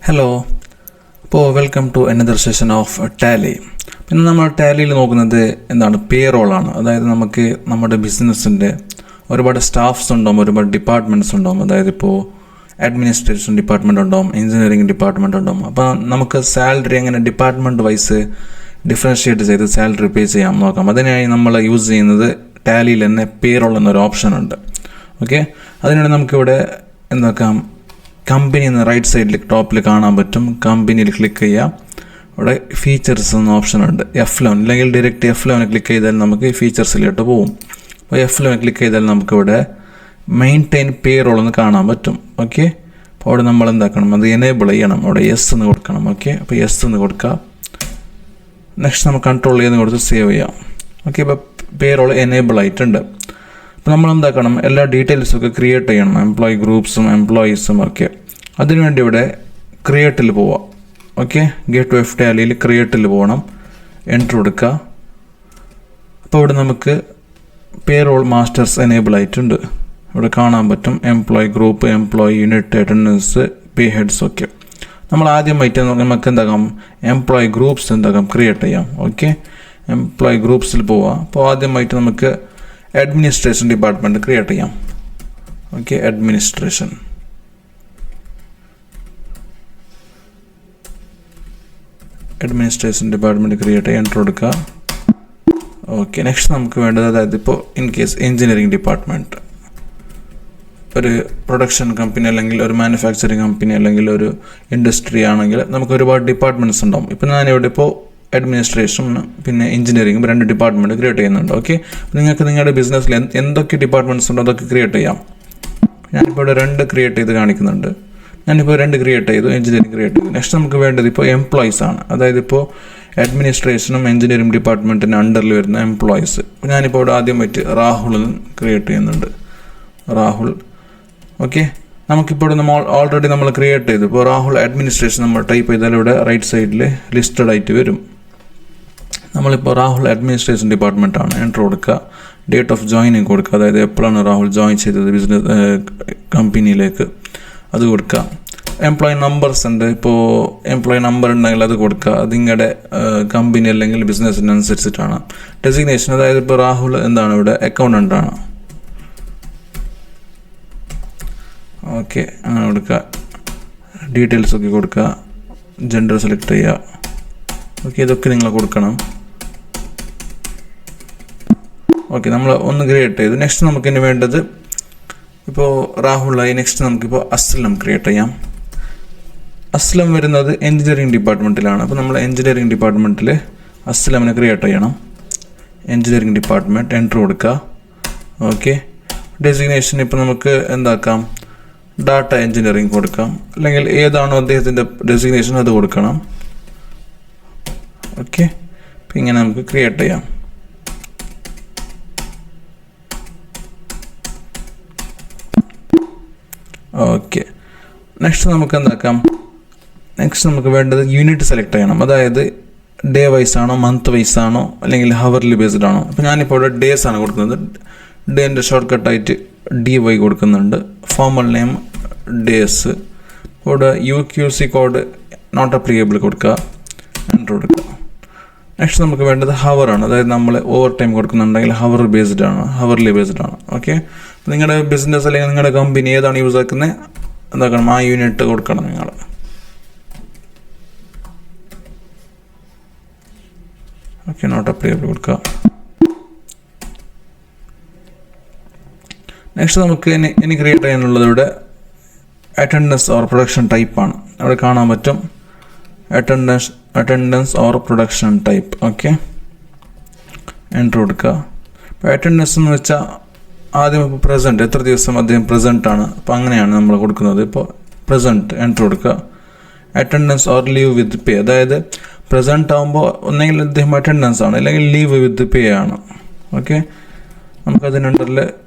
Hello, അപ്പോൾ welcome to another session of Tally. പിന്നെ നമ്മൾ ടാലിയിൽ നോക്കുന്നത് എന്താണ്, പേറോളാണ്. അതായത് നമുക്ക് നമ്മുടെ ബിസിനസ്സിൻ്റെ ഒരുപാട് സ്റ്റാഫ്സ് ഉണ്ടാവും, ഒരുപാട് ഡിപ്പാർട്ട്മെൻറ്റ്സ് ഉണ്ടാവും. അതായത് ഇപ്പോൾ അഡ്മിനിസ്ട്രേഷൻ ഡിപ്പാർട്ട്മെൻറ്റ് ഉണ്ടാവും, എഞ്ചിനീയറിംഗ് ഡിപ്പാർട്ട്മെൻറ്റ് ഉണ്ടാവും. അപ്പോൾ നമുക്ക് സാലറി എങ്ങനെ ഡിപ്പാർട്ട്മെൻറ്റ് വൈസ് ഡിഫറൻഷ്യേറ്റ് ചെയ്ത് സാലറി പേ ചെയ്യാൻ നോക്കാം. അതിനായി നമ്മൾ യൂസ് ചെയ്യുന്നത് ടാലിയിൽ തന്നെ പേറോൾ എന്നൊരു ഓപ്ഷൻ ഉണ്ട്. ഓക്കെ, അതിനുവേണ്ടി നമുക്കിവിടെ എന്താക്കാം, കമ്പനി എന്ന റൈറ്റ് സൈഡിൽ ടോപ്പിൽ കാണാൻ പറ്റും. കമ്പനിയിൽ ക്ലിക്ക് ചെയ്യാം. ഇവിടെ ഫീച്ചേഴ്സ് എന്ന ഓപ്ഷൻ ഉണ്ട്. F11 അല്ലെങ്കിൽ ഡയറക്റ്റ് F11 ക്ലിക്ക് ചെയ്താൽ നമുക്ക് ഫീച്ചേഴ്സിലോട്ട് പോകും. അപ്പോൾ F11 ക്ലിക്ക് ചെയ്താൽ നമുക്കിവിടെ മെയിൻറ്റെയിൻ പേറോൾ എന്ന് കാണാൻ പറ്റും. ഓക്കെ, അപ്പോൾ അവിടെ നമ്മൾ എന്താക്കണം, അത് എനേബിൾ ചെയ്യണം. അവിടെ യെസ് എന്ന് കൊടുക്കണം. ഓക്കെ, അപ്പോൾ യെസ് എന്ന് കൊടുക്കുക. നെക്സ്റ്റ് നമുക്ക് കൺട്രോൾ ചെയ്യുന്ന കൊടുത്ത് സേവ് ചെയ്യാം. ഓക്കെ, ഇപ്പോൾ പേറോൾ എനേബിൾ ആയിട്ടുണ്ട്. അപ്പോൾ നമ്മൾ എന്താക്കണം, എല്ലാ ഡീറ്റെയിൽസൊക്കെ ക്രിയേറ്റ് ചെയ്യണം, എംപ്ലോയി ഗ്രൂപ്പ്സും എംപ്ലോയീസും ഒക്കെ. അതിനുവേണ്ടി ഇവിടെ ക്രിയേറ്റിൽ പോവാം. ഓക്കെ, ഗെറ്റ് ടു എഫ് ടാലിയിൽ ക്രിയേറ്റിൽ പോകണം, എൻ്റർ കൊടുക്കുക. അപ്പോൾ ഇവിടെ നമുക്ക് പേറോൾ മാസ്റ്റേഴ്സ് എനേബിൾ ആയിട്ടുണ്ട്. ഇവിടെ കാണാൻ പറ്റും employee group, employee unit, attendance, pay heads ഒക്കെ. നമ്മൾ ആദ്യമായിട്ട് നമുക്ക് എന്താക്കാം, എംപ്ലോയി ഗ്രൂപ്പ്സ് എന്താക്കാം ക്രിയേറ്റ് ചെയ്യാം. ഓക്കെ, എംപ്ലോയി ഗ്രൂപ്പ്സിൽ പോവാം. അപ്പോൾ ആദ്യമായിട്ട് നമുക്ക് അഡ്മിനിസ്ട്രേഷൻ ഡിപ്പാർട്ട്മെൻറ്റ് ക്രിയേറ്റ് ചെയ്യാം. Okay, administration. ഡിപ്പാർട്ട്മെൻറ്റ് ക്രിയേറ്റ് ചെയ്യാൻ എൻ്റർ കൊടുക്കുക. ഓക്കെ, നെക്സ്റ്റ് നമുക്ക് വേണ്ടത്, അതായത് ഇപ്പോൾ ഇൻ കേസ് എഞ്ചിനീയറിംഗ് ഡിപ്പാർട്ട്മെൻറ്റ്, ഒരു പ്രൊഡക്ഷൻ കമ്പനി അല്ലെങ്കിൽ ഒരു മാനുഫാക്ചറിങ് കമ്പനി അല്ലെങ്കിൽ ഒരു ഇൻഡസ്ട്രി ആണെങ്കിൽ നമുക്ക് ഒരുപാട് ഡിപ്പാർട്ട്മെൻറ്റ്സ് ഉണ്ടാവും. ഇപ്പോൾ ഞാനിവിടെ ഇപ്പോൾ അഡ്മിനിസ്ട്രേഷനും പിന്നെ എഞ്ചിനീയറിംഗും 2 ഡിപ്പാർട്ട്മെൻറ്റ് ക്രിയേറ്റ് ചെയ്യുന്നുണ്ട്. ഓക്കെ, നിങ്ങൾക്ക് നിങ്ങളുടെ ബിസിനസ്സിൽ എന്തൊക്കെ ഡിപ്പാർട്ട്മെൻറ്റ്സ് ഉണ്ടോ അതൊക്കെ ക്രിയേറ്റ് ചെയ്യാം. ഞാനിപ്പോൾ ഇവിടെ 2 ക്രിയേറ്റ് ചെയ്ത് കാണിക്കുന്നുണ്ട്. ഞാനിപ്പോൾ 2 ക്രിയേറ്റ് ചെയ്തു, എഞ്ചിനീയറിംഗ് ക്രിയേറ്റ് ചെയ്തു. നെക്സ്റ്റ് നമുക്ക് വേണ്ടത് ഇപ്പോൾ എംപ്ലോയീസ് ആണ്. അതായത് ഇപ്പോൾ അഡ്മിനിസ്ട്രേഷനും എഞ്ചിനീയറിംഗ് ഡിപ്പാർട്ട്മെൻറ്റിൻ്റെ അണ്ടറിൽ വരുന്ന എംപ്ലോയീസ്. ഞാനിപ്പോൾ ഇവിടെ ആദ്യമായിട്ട് രാഹുൽ ക്രിയേറ്റ് ചെയ്യുന്നുണ്ട്. രാഹുൽ. ഓക്കെ, നമുക്കിപ്പോൾ നമ്മൾ ഓൾറെഡി നമ്മൾ ക്രിയേറ്റ് ചെയ്തു. ഇപ്പോൾ രാഹുൽ അഡ്മിനിസ്ട്രേഷൻ നമ്മൾ ടൈപ്പ് ചെയ്താൽ ഇവിടെ റൈറ്റ് സൈഡിൽ ലിസ്റ്റഡ് ആയിട്ട് വരും. നമ്മളിപ്പോൾ രാഹുൽ അഡ്മിനിസ്ട്രേഷൻ ഡിപ്പാർട്ട്മെൻ്റ് ആണ്, എൻ്റർ കൊടുക്കുക. ഡേറ്റ് ഓഫ് ജോയിനിങ് കൊടുക്കുക, അതായത് എപ്പോഴാണ് രാഹുൽ ജോയിൻ ചെയ്തത് ബിസിനസ് കമ്പനിയിലേക്ക്, അത് കൊടുക്കുക. എംപ്ലോയി നമ്പേഴ്സ് ഉണ്ട്, ഇപ്പോൾ എംപ്ലോയി നമ്പർ ഉണ്ടെങ്കിൽ അത് കൊടുക്കുക. അത് നിങ്ങളുടെ കമ്പനി അല്ലെങ്കിൽ ബിസിനസ്സിനനുസരിച്ചിട്ടാണ്. ഡെസിഗ്നേഷൻ, അതായത് ഇപ്പോൾ രാഹുൽ എന്താണ് ഇവിടെ അക്കൗണ്ടൻ്റ് ആണ്. ഓക്കെ, അങ്ങനെ കൊടുക്കുക. ഡീറ്റെയിൽസൊക്കെ കൊടുക്കുക. ജെൻഡർ സെലക്ട് ചെയ്യുക. ഓക്കെ, ഇതൊക്കെ നിങ്ങൾ കൊടുക്കണം. ഓക്കെ, നമ്മൾ ഒന്ന് ക്രിയേറ്റ് ചെയ്തു. നെക്സ്റ്റ് നമുക്കിനി വേണ്ടത് ഇപ്പോൾ രാഹുലായി. നെക്സ്റ്റ് നമുക്കിപ്പോൾ അസ്ലം ക്രിയേറ്റ് ചെയ്യാം. അസ്ലം വരുന്നത് എഞ്ചിനീയറിംഗ് ഡിപ്പാർട്ട്മെൻറ്റിലാണ്. അപ്പോൾ നമ്മൾ എഞ്ചിനീയറിംഗ് ഡിപ്പാർട്ട്മെൻറ്റിൽ അസ്ലമിനെ ക്രിയേറ്റ് ചെയ്യണം. എഞ്ചിനീയറിംഗ് ഡിപ്പാർട്ട്മെൻറ്റ്, എൻ്റർ കൊടുക്കുക. ഓക്കെ, ഡെസിഗ്നേഷൻ ഇപ്പോൾ നമുക്ക് എന്താക്കാം, ഡാറ്റ എഞ്ചിനീയറിംഗ് കൊടുക്കാം, അല്ലെങ്കിൽ ഏതാണോ അദ്ദേഹത്തിൻ്റെ ഡെസിഗ്നേഷൻ അത് കൊടുക്കണം. ഓക്കെ, അപ്പോൾ ഇങ്ങനെ നമുക്ക് ക്രിയേറ്റ് ചെയ്യാം. ഓക്കെ, നെക്സ്റ്റ് നമുക്ക് എന്താക്കാം, നെക്സ്റ്റ് നമുക്ക് വേണ്ടത് യൂണിറ്റ് സെലക്ട് ചെയ്യണം. അതായത് ഡേ വൈസ് ആണോ, മന്ത് വൈസ് ആണോ, അല്ലെങ്കിൽ ഹവർലി ബേസ്ഡ് ആണോ. അപ്പോൾ ഞാനിപ്പോൾ ഇവിടെ ഡേയ്സ് ആണ് കൊടുക്കുന്നത്. ഡേൻ്റെ ഷോർട്ട് കട്ടായിട്ട് DY കൊടുക്കുന്നുണ്ട്. Formal name days. ഇവിടെ UQC കോഡ് നോട്ട് അപ്ലിക്കബിൾ കൊടുക്കുക, എൻ്റർ കൊടുക്കുക. നെക്സ്റ്റ് നമുക്ക് വേണ്ടത് ഹവർ ആണ്. അതായത് നമ്മൾ ഓവർ ടൈം കൊടുക്കുന്നുണ്ടെങ്കിൽ ഹവർലി ബേസ്ഡ് ആണ്. ഓക്കെ, നിങ്ങളുടെ ബിസിനസ് അല്ലെങ്കിൽ നിങ്ങളുടെ കമ്പനി ഏതാണ് യൂസ് ആക്കുന്നത് എന്താക്കണം, ആ യൂണിറ്റ് കൊടുക്കണം നിങ്ങൾ. ഓക്കെ, നോട്ട് അപ്ലിക്കബിൾ കൊടുക്കുക. നെക്സ്റ്റ് നമുക്ക് ഇനി ക്രിയേറ്റ് ചെയ്യാനുള്ളത് ഇവിടെ അറ്റൻഡൻസ് ഓർ പ്രൊഡക്ഷൻ ടൈപ്പാണ്. അവിടെ കാണാൻ പറ്റും attendance or production type. Okay, enter കൊടുക്കുക. ഇപ്പോൾ അറ്റൻഡൻസ് എന്ന് വെച്ചാൽ ആദ്യം ഇപ്പോൾ പ്രസൻറ്റ്, എത്ര ദിവസം അദ്ദേഹം പ്രസൻറ്റ് ആണ്, അപ്പോൾ അങ്ങനെയാണ് നമ്മൾ കൊടുക്കുന്നത്. ഇപ്പോൾ പ്രസൻറ്റ്, എൻ്റർ കൊടുക്കുക. അറ്റൻഡൻസ് ഓർ ലീവ് വിത്ത് പേ, അതായത് പ്രസൻറ്റ് ആകുമ്പോൾ ഒന്നെങ്കിൽ അദ്ദേഹം അറ്റൻഡൻസ് ആണ്, അല്ലെങ്കിൽ ലീവ് വിത്ത് പേ ആണ്. ഓക്കെ, നമുക്കതിനുണ്ടറിൽ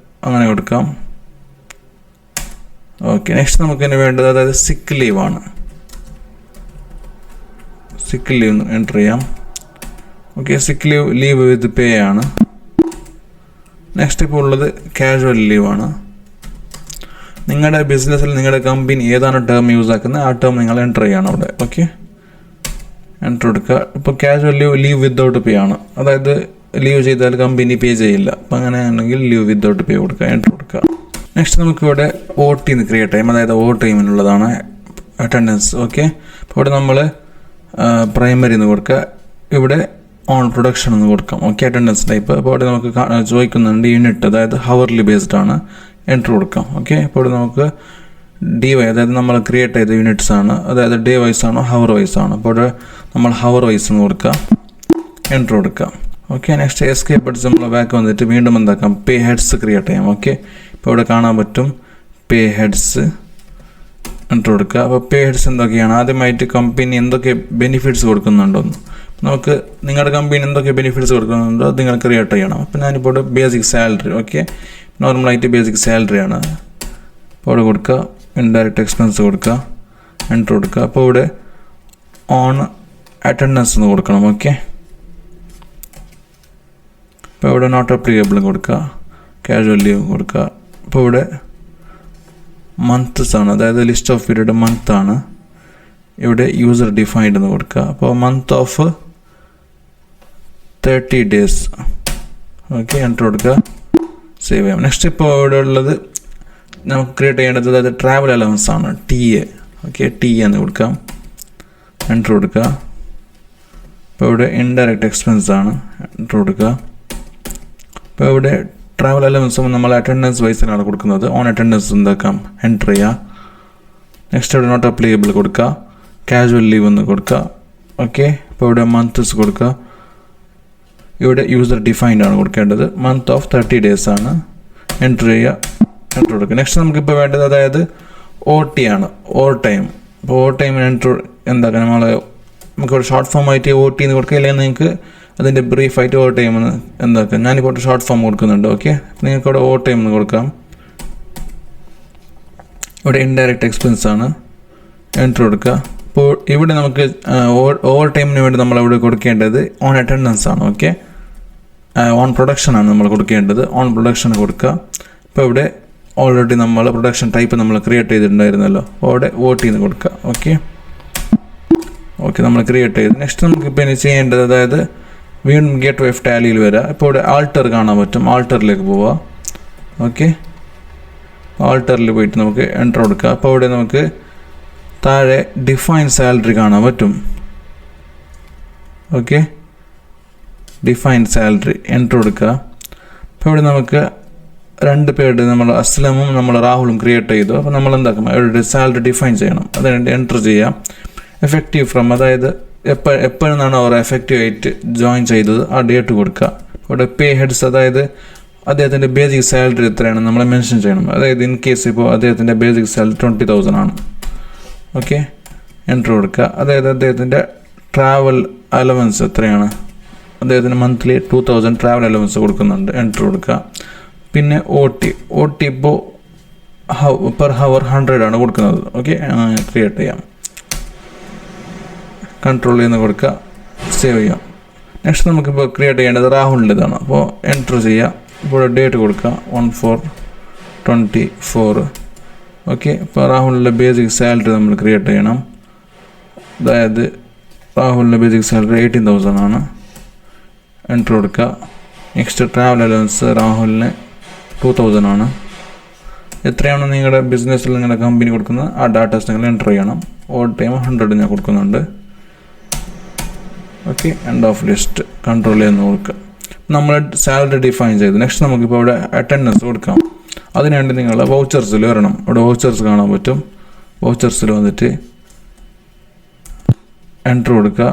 അങ്ങനെ കൊടുക്കാം. ഓക്കെ, നെക്സ്റ്റ് നമുക്കിനി വേണ്ടത്, അതായത് സിക്ക് ലീവാണ്. സിക്ക് ലീവ് എൻ്റർ ചെയ്യാം. ഓക്കെ, സിക്ക് ലീവ് വിത്ത് പേ ആണ്. നെക്സ്റ്റ് ഇപ്പോൾ ഉള്ളത് കാഷ്വൽ ലീവാണ്. നിങ്ങളുടെ ബിസിനസ്സിൽ നിങ്ങളുടെ കമ്പനി ഏതാണ് ടേം യൂസ് ആക്കുന്നത് ആ ടേം നിങ്ങൾ എൻ്റർ ചെയ്യണം അവിടെ. ഓക്കെ, എൻ്റർ കൊടുക്കുക. ഇപ്പോൾ കാഷ്വൽ ലീവ് വിത്തൗട്ട് പേ ആണ്, അതായത് ലീവ് ചെയ്താൽ കമ്പനി പേ ചെയ്യില്ല. അപ്പം അങ്ങനെയാണെങ്കിൽ ലീവ് വിത്തൗട്ട് പേ കൊടുക്കുക, എൻ്റർ കൊടുക്കുക. നെക്സ്റ്റ് നമുക്കിവിടെ OT എന്ന് ക്രിയേറ്റ് ചെയ്യാം, അതായത് ഓവർ ടൈമിനുള്ളതാണ് അറ്റൻഡൻസ്. ഓക്കെ, അപ്പോൾ ഇവിടെ നമ്മൾ പ്രൈമറി എന്ന് കൊടുക്കുക, ഇവിടെ ഓൺ പ്രൊഡക്ഷൻ എന്ന് കൊടുക്കാം. Okay, attendance type. അപ്പോൾ ഇവിടെ നമുക്ക് ചോദിക്കുന്നുണ്ട് യൂണിറ്റ്, അതായത് ഹവർലി ബേസ്ഡ് ആണ്, എൻ്റർ കൊടുക്കാം. ഓക്കെ, അപ്പോൾ ഇവിടെ നമുക്ക് DY, അതായത് നമ്മൾ ക്രിയേറ്റ് ചെയ്ത യൂണിറ്റ്സ് ആണ്, അതായത് ഡേ വൈസ് ആണോ ഹവർ വൈസ് ആണോ. അപ്പോൾ ഇവിടെ നമ്മൾ ഹവർ വൈസ് എന്ന് കൊടുക്കുക, എൻ്റർ കൊടുക്കാം. ഓക്കെ, നെക്സ്റ്റ് എസ്കേപ്പ് അടിച്ച് നമ്മൾ ബാക്ക് വന്നിട്ട് വീണ്ടും എന്താക്കാം, പേ ഹെഡ്സ് ക്രിയേറ്റ് ചെയ്യാം. ഓക്കെ, ഇപ്പോൾ ഇവിടെ കാണാൻ പറ്റും പേ ഹെഡ്സ്, എൻ്റർ കൊടുക്കുക. അപ്പോൾ പേ ഹെഡ്സ് എന്തൊക്കെയാണ്, ആദ്യമായിട്ട് കമ്പനി എന്തൊക്കെ ബെനിഫിറ്റ്സ് കൊടുക്കുന്നുണ്ടോന്ന് നമുക്ക്, നിങ്ങളുടെ കമ്പനി എന്തൊക്കെ ബെനിഫിറ്റ്സ് കൊടുക്കുന്നുണ്ടോ അത് നിങ്ങൾ ക്രിയേറ്റ് ചെയ്യണം. അപ്പോൾ ഞാനിപ്പോൾ ഇവിടെ ബേസിക് സാലറി, ഓക്കെ, നോർമലായിട്ട് ബേസിക് സാലറി ആണ്. അപ്പോൾ ഇവിടെ കൊടുക്കുക, ഇൻഡയറക്റ്റ് എക്സ്പെൻസ് കൊടുക്കുക, എൻ്റർ കൊടുക്കുക. അപ്പോൾ ഇവിടെ ഓൺ അറ്റൻഡൻസ് എന്ന് കൊടുക്കണം. ഓക്കെ, ഇപ്പോൾ ഇവിടെ നോട്ട് അപ്ലിക്കബിൾ കൊടുക്കുക, കാഷ്വൽ ലീവ് കൊടുക്കുക. അപ്പോൾ ഇവിടെ മന്ത്സ് ആണ്, അതായത് ലിസ്റ്റ് ഓഫ് പീരീഡ് മന്ത് ആണ്. ഇവിടെ യൂസർ ഡിഫൈൻഡ് എന്ന് കൊടുക്കുക. അപ്പോൾ month of 30 days. Okay, enter കൊടുക്കുക, സേവ് ചെയ്യാം. നെക്സ്റ്റ് ഇപ്പോൾ ഇവിടെ ഉള്ളത് നമുക്ക് ക്രിയേറ്റ് ചെയ്യേണ്ടത്, അതായത് ട്രാവൽ അലവൻസ് ആണ്, TA. ഓക്കെ, TA എന്ന് കൊടുക്കാം, എൻ്റർ കൊടുക്കുക. ഇപ്പോൾ ഇവിടെ ഇൻഡയറക്റ്റ് എക്സ്പെൻസ് ആണ്, എൻ്റർ കൊടുക്കുക. ഇപ്പോൾ ഇവിടെ ട്രാവൽ അലവൻസ് നമ്മൾ അറ്റൻഡൻസ് വൈസിലാണ് കൊടുക്കുന്നത്, ഓൺ അറ്റൻഡൻസ് എന്താക്കാം, എൻ്റർ ചെയ്യുക. നെക്സ്റ്റ് ഇവിടെ നോട്ട് അപ്ലിക്കബിൾ കൊടുക്കുക, കാഷ്വൽ ലീവ് എന്ന് കൊടുക്കുക. ഓക്കെ, ഇപ്പോൾ ഇവിടെ മന്ത്സ് കൊടുക്കുക. ഇവിടെ യൂസർ ഡിഫൈൻഡ് ആണ് കൊടുക്കേണ്ടത്, മന്ത് ഓഫ് 30 days ആണ്, എൻ്റർ ചെയ്യുക, എൻ്റർ കൊടുക്കുക. നെക്സ്റ്റ് നമുക്കിപ്പോൾ വേണ്ടത്, അതായത് OT ആണ്, ഓവർ ടൈം. അപ്പോൾ ഓവർ ടൈമിന് എൻ്റർ എന്താക്കാം, നമുക്കിവിടെ ഷോർട്ട് ഫോം ആയിട്ട് OT എന്ന് കൊടുക്കുക, അല്ലെങ്കിൽ നിങ്ങൾക്ക് അതിൻ്റെ ബ്രീഫായിട്ട് ഓവർ ടൈം എന്ന് എന്താക്കാം. ഞാനിപ്പോൾ ഷോർട്ട് ഫോം കൊടുക്കുന്നുണ്ട്. ഓക്കെ, നിങ്ങൾക്ക് ഇവിടെ ഓവർ ടൈം എന്ന് കൊടുക്കാം. ഇവിടെ ഇൻഡയറക്റ്റ് എക്സ്പെൻസ് ആണ്, എൻ്റർ കൊടുക്കുക. അപ്പോൾ ഇവിടെ നമുക്ക് ഓവർ ടൈമിന് വേണ്ടി നമ്മളിവിടെ കൊടുക്കേണ്ടത് ഓൺ അറ്റൻഡൻസ് ആണ്. ഓക്കെ, ഓൺ പ്രൊഡക്ഷൻ ആണ് നമ്മൾ കൊടുക്കേണ്ടത്, ഓൺ പ്രൊഡക്ഷൻ കൊടുക്കുക. ഇപ്പോൾ ഇവിടെ ഓൾറെഡി നമ്മൾ പ്രൊഡക്ഷൻ ടൈപ്പ് നമ്മൾ ക്രിയേറ്റ് ചെയ്തിട്ടുണ്ടായിരുന്നല്ലോ, അപ്പോൾ അവിടെ OT എന്ന് കൊടുക്കുക. ഓക്കെ, നമ്മൾ ക്രിയേറ്റ് ചെയ്ത് നെക്സ്റ്റ് നമുക്കിപ്പോൾ ഇനി ചെയ്യേണ്ടത്, അതായത് വീണ്ടും ഗേറ്റ് വേ ഓഫ് ടാലിയിൽ വരിക. ഇപ്പോൾ ഇവിടെ ആൾട്ടർ കാണാൻ പറ്റും, ആൾട്ടറിലേക്ക് പോവുക. ഓക്കെ, ആൾട്ടറിൽ പോയിട്ട് നമുക്ക് എൻ്റർ കൊടുക്കുക. അപ്പോൾ ഇവിടെ നമുക്ക് താഴെ ഡിഫൈൻ സാലറി കാണാൻ പറ്റും. ഓക്കെ, ഡിഫൈൻ സാലറി, എൻ്റർ കൊടുക്കുക. അപ്പോൾ ഇവിടെ നമുക്ക് 2 പേരുടെ നമ്മൾ അസ്ലമും നമ്മൾ രാഹുലും ക്രിയേറ്റ് ചെയ്തു. അപ്പോൾ നമ്മൾ എന്താക്കും, അവരുടെ സാലറി ഡിഫൈൻ ചെയ്യണം, അതിനുവേണ്ടി എൻ്റർ ചെയ്യാം. എഫക്റ്റീവ് ഫ്രം, അതായത് എപ്പോഴാണ് അവർ എഫക്റ്റീവ് ആയിട്ട് ജോയിൻ ചെയ്തത് ആ ഡേറ്റ് കൊടുക്കുക. ഇവിടെ പേ ഹെഡ്സ്, അതായത് അദ്ദേഹത്തിൻ്റെ ബേസിക് സാലറി എത്രയാണ് നമ്മൾ മെൻഷൻ ചെയ്യണം. അതായത് ഇൻ കേസ് ഇപ്പോൾ അദ്ദേഹത്തിൻ്റെ ബേസിക് സാലറി 20,000 ആണ്. ഓക്കെ, എൻ്റർ കൊടുക്കുക. അതായത് അദ്ദേഹത്തിൻ്റെ ട്രാവൽ അലവൻസ് എത്രയാണ്, അദ്ദേഹത്തിന് മന്ത്ലി 2,000 ട്രാവൽ അലവൻസ് കൊടുക്കുന്നുണ്ട്, എൻ്റർ കൊടുക്കുക. പിന്നെ OT ഇപ്പോൾ പെർ ഹവർ 100 ആണ് കൊടുക്കുന്നത്. ഓക്കെ, ക്രിയേറ്റ് ചെയ്യാം, കൺട്രോൾ ചെയ്യുന്ന കൊടുക്കുക, സേവ് ചെയ്യാം. നെക്സ്റ്റ് നമുക്കിപ്പോൾ ക്രിയേറ്റ് ചെയ്യേണ്ടത് രാഹുലിൻ്റെതാണ്. അപ്പോൾ എൻ്റർ ചെയ്യുക. ഇപ്പോൾ ഡേറ്റ് കൊടുക്കുക 1/4/24. ഓക്കെ, ഇപ്പോൾ രാഹുലിൻ്റെ ബേസിക് സാലറി നമ്മൾ ക്രിയേറ്റ് ചെയ്യണം. അതായത് രാഹുലിൻ്റെ ബേസിക് സാലറി 18,000 ആണ്, എൻ്റർ കൊടുക്കുക. നെക്സ്റ്റ് ട്രാവൽ അലവൻസ് രാഹുലിന് 2,000 ആണ്. എത്രയാണ് നിങ്ങളുടെ ബിസിനസ്സിൽ നിങ്ങളുടെ കമ്പനി കൊടുക്കുന്നത് ആ ഡാറ്റാസ് നിങ്ങൾ എൻ്റർ ചെയ്യണം. ഓവർ ടൈം 100 ഞാൻ കൊടുക്കുന്നുണ്ട്. Okay, end of list, control ചെയ്യുന്ന കൊടുക്കുക. നമ്മൾ സാലറി ഡിഫൈൻ ചെയ്തു. നെക്സ്റ്റ് നമുക്കിപ്പോൾ ഇവിടെ അറ്റൻഡൻസ് കൊടുക്കാം. അതിനുവേണ്ടി നിങ്ങൾ വൗച്ചേഴ്സിൽ വരണം. ഇവിടെ വൗച്ചേഴ്സ് കാണാൻ പറ്റും. വൗച്ചേഴ്സിൽ വന്നിട്ട് എൻ്റർ കൊടുക്കുക.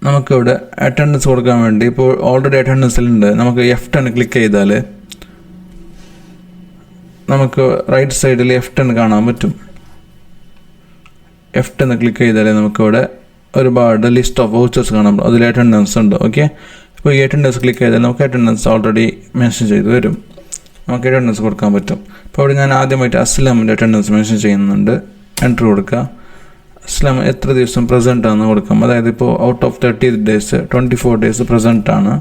നമുക്കിവിടെ അറ്റൻഡൻസ് കൊടുക്കാൻ വേണ്ടി ഇപ്പോൾ ഓൾറെഡി അറ്റൻഡൻസിലുണ്ട്. നമുക്ക് F10 ക്ലിക്ക് ചെയ്താൽ നമുക്ക് റൈറ്റ് സൈഡിൽ F10 കാണാൻ പറ്റും. F10 ക്ലിക്ക് ചെയ്താൽ നമുക്കിവിടെ ഒരുപാട് ലിസ്റ്റ് ഓഫ് വൗച്ചേഴ്സ് കാണാൻ പറ്റും. അതിൽ അറ്റൻഡൻസ് ഉണ്ട്. ഓക്കെ, ഇപ്പോൾ ഈ അറ്റൻഡൻസ് ക്ലിക്ക് ചെയ്താൽ നമുക്ക് അറ്റൻഡൻസ് ഓൾറെഡി മെൻഷൻ ചെയ്ത് വരും. നമുക്ക് അറ്റൻഡൻസ് കൊടുക്കാൻ പറ്റും. ഇപ്പോൾ ഇവിടെ ഞാൻ ആദ്യമായിട്ട് അസ്ലമിൻ്റെ അറ്റൻഡൻസ് മെൻഷൻ ചെയ്യുന്നുണ്ട്. എൻ്റർ കൊടുക്കുക. അസ്ലം എത്ര ദിവസം പ്രസൻറ്റ് ആണെന്ന് കൊടുക്കാം. അതായത് ഇപ്പോൾ out of 30 days 24 days present ആണ്.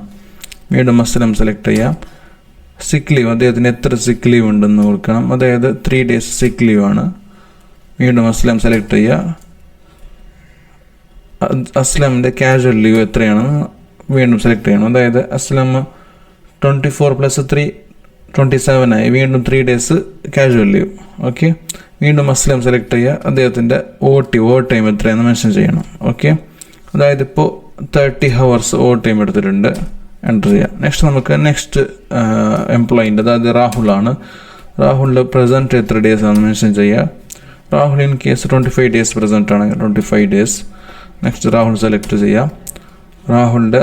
വീണ്ടും അസ്ലം സെലക്ട് ചെയ്യാം. സിക്ക് ലീവ്, അദ്ദേഹത്തിന് എത്ര സിക്ക് ലീവ് ഉണ്ടെന്ന് കൊടുക്കണം. അതായത് 3 days സിക്ക് ലീവാണ്. വീണ്ടും അസ്ലം സെലക്ട് ചെയ്യുക. അസ്ലമിൻ്റെ കാഷ്വൽ ലീവ് എത്രയാണെന്ന് വീണ്ടും സെലക്ട് ചെയ്യണം. അതായത് അസ്ലം 24 + 3 27 ആയി. വീണ്ടും 3 days കാഷ്വൽ ലീവ്. ഓക്കെ, വീണ്ടും അസ്ലം സെലക്ട് ചെയ്യുക. അദ്ദേഹത്തിൻ്റെ ഓവർ ടൈം എത്രയാണെന്ന് മെൻഷൻ ചെയ്യണം. ഓക്കെ, അതായത് ഇപ്പോൾ 30 hours ഓവർ ടൈം എടുത്തിട്ടുണ്ട്. എൻ്റർ ചെയ്യുക. നെക്സ്റ്റ് എംപ്ലോയിൻ്റെ, അതായത് രാഹുലാണ്. രാഹുലിൻ്റെ പ്രസൻറ്റ് എത്ര ഡേയ്സ് ആണെന്ന് മെൻഷൻ ചെയ്യുക. Rahul in case 25 days present ആണെങ്കിൽ 25 days. നെക്സ്റ്റ് രാഹുൽ സെലക്ട് ചെയ്യാം. രാഹുലിൻ്റെ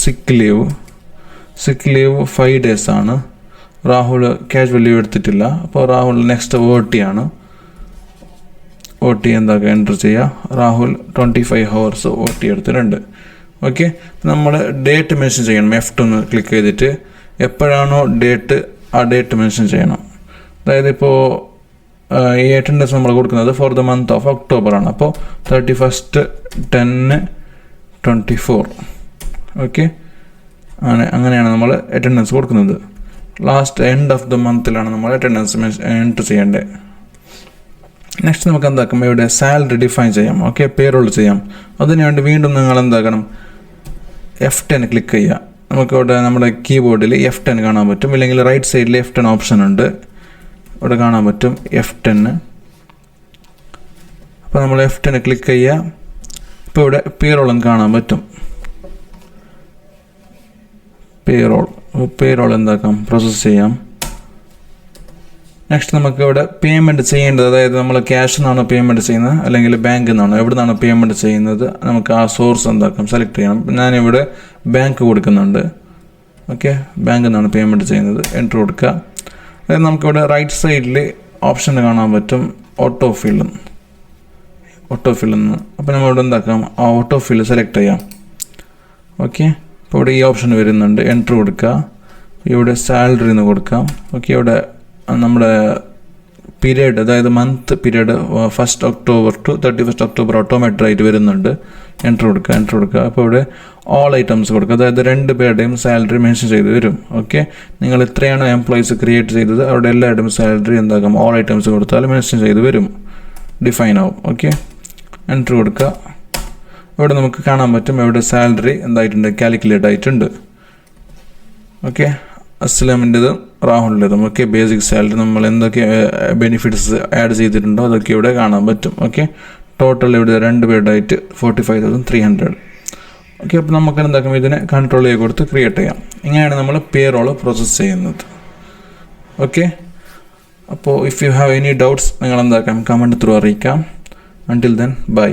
സിക്ക് ലീവ് 5 days ആണ്. രാഹുൽ കാഷ്വൽ ലീവ് എടുത്തിട്ടില്ല. അപ്പോൾ രാഹുൽ നെക്സ്റ്റ് OT ആണ്. OT എന്താക്കുക, എൻ്റർ ചെയ്യുക. രാഹുൽ 25 hours OT എടുത്തിട്ടുണ്ട്. ഓക്കെ, നമ്മൾ ഡേറ്റ് മെൻഷൻ ചെയ്യണം. F2 ക്ലിക്ക് ചെയ്തിട്ട് എപ്പോഴാണോ ഡേറ്റ് ആ ഡേറ്റ് മെൻഷൻ ചെയ്യണം. അതായത് ഇപ്പോൾ ഈ അറ്റൻഡൻസ് നമ്മൾ കൊടുക്കുന്നത് for the month of October ആണ്. അപ്പോൾ 31st 10/24. ഓക്കെ, അങ്ങനെയാണ് നമ്മൾ അറ്റൻഡൻസ് കൊടുക്കുന്നത്. ലാസ്റ്റ് എൻഡ് ഓഫ് ദ മന്തിലാണ് നമ്മൾ അറ്റൻഡൻസ് എൻറ്റർ ചെയ്യേണ്ടത്. നെക്സ്റ്റ് നമുക്ക് എന്താക്കാം, ഇവിടെ സാലറി ഡിഫൈൻ ചെയ്യാം. ഓക്കെ, പേറോൾ ചെയ്യാം. അതിനുവേണ്ടി വീണ്ടും നിങ്ങൾ എന്താക്കണം, F10 ക്ലിക്ക് ചെയ്യുക. നമുക്കിവിടെ നമ്മുടെ കീബോർഡിൽ F10 കാണാൻ പറ്റും. ഇല്ലെങ്കിൽ റൈറ്റ് സൈഡിൽ F10 ഓപ്ഷൻ ഉണ്ട്, ഇവിടെ കാണാൻ പറ്റും F10. അപ്പോൾ നമ്മൾ F10 ക്ലിക്ക് ചെയ്യുക. ഇപ്പോൾ ഇവിടെ പേറോളും കാണാൻ പറ്റും. പേറോൾ എന്താക്കാം, പ്രോസസ്സ് ചെയ്യാം. നെക്സ്റ്റ് നമുക്ക് ഇവിടെ പേയ്മെൻറ്റ് ചെയ്യേണ്ടത്, അതായത് നമ്മൾ ക്യാഷിൽ നിന്നാണോ പേയ്മെൻറ്റ് ചെയ്യുന്നത് അല്ലെങ്കിൽ ബാങ്കിൽ നിന്നാണോ, എവിടെ നിന്നാണോ പേയ്മെൻറ്റ് ചെയ്യുന്നത്, നമുക്ക് ആ സോഴ്സ് എന്താക്കാം സെലക്ട് ചെയ്യണം. ഞാനിവിടെ ബാങ്ക് കൊടുക്കുന്നുണ്ട്. ഓക്കെ, ബാങ്കിൽ നിന്നാണ് പേയ്മെൻറ്റ് ചെയ്യുന്നത്. എൻറ്റർ കൊടുക്കുക. അതായത് നമുക്കിവിടെ റൈറ്റ് സൈഡിൽ ഓപ്ഷൻ കാണാൻ പറ്റും ഓട്ടോ ഫില്ല് എന്ന്. അപ്പോൾ നമ്മളിവിടെ എന്താക്കാം, ആ ഓട്ടോ ഫില്ല് സെലക്ട് ചെയ്യാം. ഓക്കെ, അപ്പോൾ ഇവിടെ ഈ ഓപ്ഷൻ വരുന്നുണ്ട്. എൻറ്റർ കൊടുക്കുക. ഇവിടെ സാലറി എന്ന് കൊടുക്കാം. ഓക്കെ, ഇവിടെ നമ്മുടെ പീരീഡ്, അതായത് month period 1st October to 31st October automatic ആയിട്ട് വരുന്നുണ്ട്. എൻറ്റർ കൊടുക്കുക. അപ്പോൾ ഇവിടെ ഓൾ ഐറ്റംസ് കൊടുക്കുക. അതായത് 2 പേരുടെയും സാലറി മെൻഷൻ ചെയ്ത് വരും. ഓക്കെ, നിങ്ങൾ എത്രയാണോ എംപ്ലോയീസ് ക്രിയേറ്റ് ചെയ്തത് അവിടെ എല്ലാവരുടെയും സാലറി എന്താക്കാം ഓൾ ഐറ്റംസ് കൊടുത്താൽ മെൻഷൻ ചെയ്ത് വരും, ഡിഫൈൻ ആവും. ഓക്കെ, എൻറ്റർ കൊടുക്കുക. ഇവിടെ നമുക്ക് കാണാൻ പറ്റും ഇവിടെ സാലറി എന്തായിട്ടുണ്ട്, കാൽക്കുലേറ്റ് ആയിട്ടുണ്ട്. ഓക്കെ, അസ്ലമിൻ്റെതും രാഹുലിൻ്റെതും. ഓക്കെ, ബേസിക് സാലറി നമ്മൾ എന്തൊക്കെ ബെനിഫിറ്റ്സ് ആഡ് ചെയ്തിട്ടുണ്ടോ അതൊക്കെ ഇവിടെ കാണാൻ പറ്റും. ഓക്കെ, ടോട്ടൽ ഇവിടെ 2 പേരുടായിട്ട് 45,300. ഓക്കെ, അപ്പോൾ നമുക്ക് എന്താക്കാം, ഇതിനെ കൺട്രോൾ ചെയ്ത് കൊടുത്ത് ക്രിയേറ്റ് ചെയ്യാം. ഇങ്ങനെയാണ് നമ്മൾ പേറോൾ പ്രോസസ്സ് ചെയ്യുന്നത്. ഓക്കെ, അപ്പോൾ if you have any doubts നിങ്ങൾ എന്താക്കാം കമൻറ്റ് ത്രൂ അറിയിക്കാം. Until then bye.